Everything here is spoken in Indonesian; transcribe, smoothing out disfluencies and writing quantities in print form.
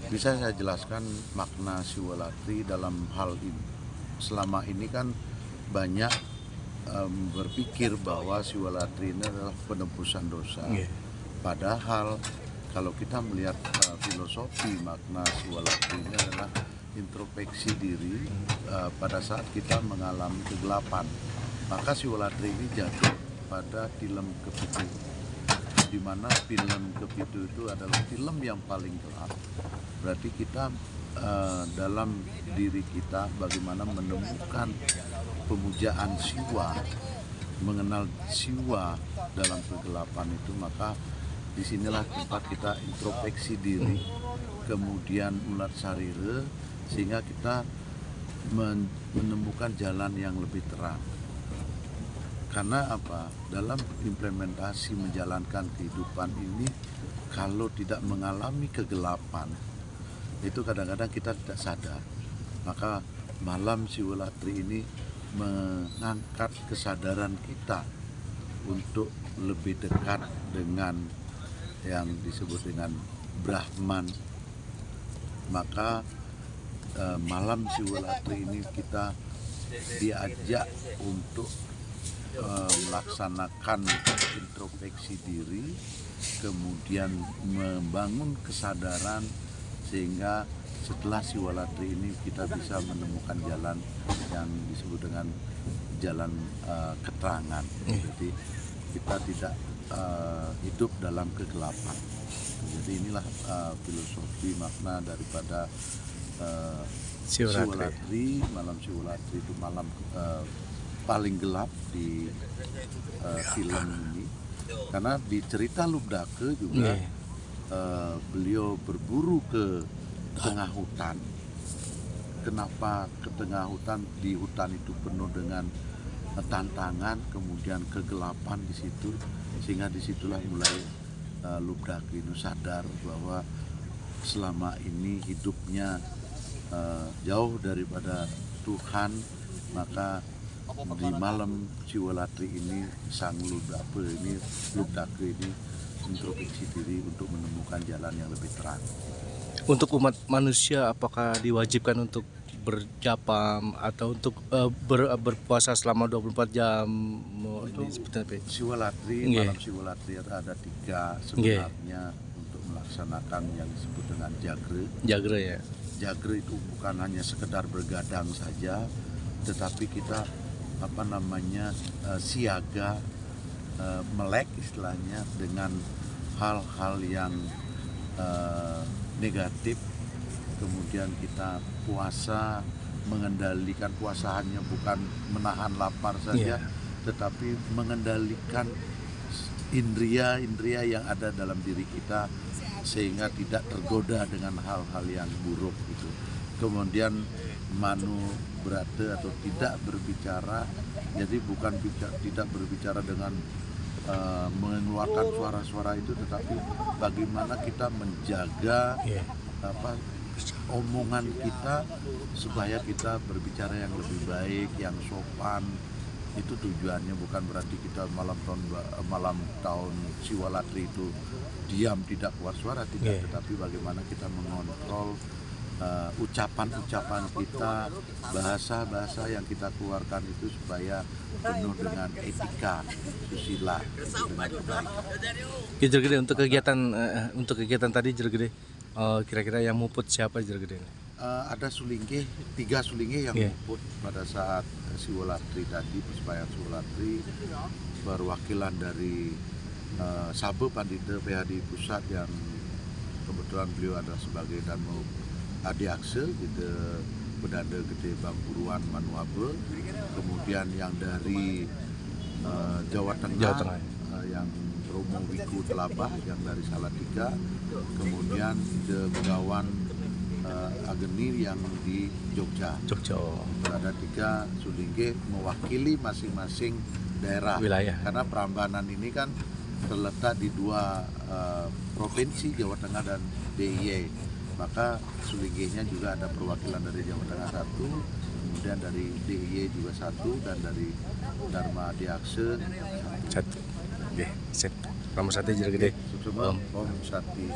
Bisa saya jelaskan makna Siwalatri dalam hal ini. Selama ini kan banyak berpikir bahwa Siwalatri ini adalah penebusan dosa. Padahal kalau kita melihat filosofi makna Siwalatri ini adalah introspeksi diri pada saat kita mengalami kegelapan. Maka Siwalatri ini jatuh pada film kepitu, di mana film kepitu itu adalah film yang paling gelap. Berarti kita dalam diri kita bagaimana menemukan pemujaan Siwa, mengenal Siwa dalam kegelapan itu, maka disinilah tempat kita introspeksi diri, kemudian ulat sarire, sehingga kita menemukan jalan yang lebih terang. Karena apa? Dalam implementasi menjalankan kehidupan ini, kalau tidak mengalami kegelapan, itu kadang-kadang kita tidak sadar. Maka malam Siwalatri ini mengangkat kesadaran kita untuk lebih dekat dengan yang disebut dengan Brahman. Maka malam Siwalatri ini kita diajak untuk melaksanakan introspeksi diri, kemudian membangun kesadaran, sehingga setelah Siwalatri ini kita bisa menemukan jalan yang disebut dengan jalan keterangan. Jadi kita tidak hidup dalam kegelapan. Jadi inilah filosofi makna daripada Siwalatri. Malam Siwalatri itu malam paling gelap di film ini, karena di cerita Lubdake juga beliau berburu ke tengah hutan. Kenapa ke tengah hutan? Di hutan itu penuh dengan tantangan, kemudian kegelapan di situ, sehingga disitulah mulai Lubdake itu sadar bahwa selama ini hidupnya jauh daripada Tuhan. Maka di malam Siwalatri ini sang Lubdake ini introspeksi diri untuk menemukan jalan yang lebih terang. Untuk umat manusia, apakah diwajibkan untuk berjapam atau untuk berpuasa selama 24 jam? Siwalatri, malam Siwalatri ada 3 sebenarnya untuk melaksanakan yang disebut dengan jagre. Jagre ya. Jagre itu bukan hanya sekedar bergadang saja, tetapi kita siaga, melek istilahnya, dengan hal-hal yang negatif. Kemudian kita puasa, mengendalikan puasa hanya bukan menahan lapar saja, tetapi mengendalikan indria yang ada dalam diri kita sehingga tidak tergoda dengan hal-hal yang buruk itu. Kemudian manu berate atau tidak berbicara, jadi bukan tidak berbicara dengan mengeluarkan suara-suara itu, tetapi bagaimana kita menjaga omongan kita supaya kita berbicara yang lebih baik, yang sopan. Itu tujuannya, bukan berarti kita malam tahun Siwalatri itu diam tidak keluar suara, tidak, tetapi bagaimana kita mengontrol ucapan-ucapan kita, bahasa-bahasa yang kita keluarkan itu supaya penuh dengan etika, susila, dengan kebaikan. Jergede, untuk kegiatan tadi Jergede, kira-kira yang muput siapa Jergede? Ada sulingge, 3 sulingge yang muput pada saat Siwalatri tadi, persembahyaan Siwalatri, perwakilan dari Sabe Pandita PHD Pusat yang kebetulan beliau adalah sebagai Danau Adiakse gitu, Pedanda Gede Bangburuan Manuabe. Kemudian yang dari Jawa Tengah, yang Romo Wiku Telabah yang dari Salatiga. Kemudian The Begawan Ageni yang di Jogja. Ada 3 sulingge mewakili masing-masing daerah, wilayah. Karena Prambanan ini kan terletak di 2 provinsi, Jawa Tengah dan DIY. Maka sulinggenya juga ada perwakilan dari Jawa Tengah 1, kemudian dari DIY juga 1, dan dari Dharma Adiakse 1. Sip. Nomor 1 Jergede. Om Sati.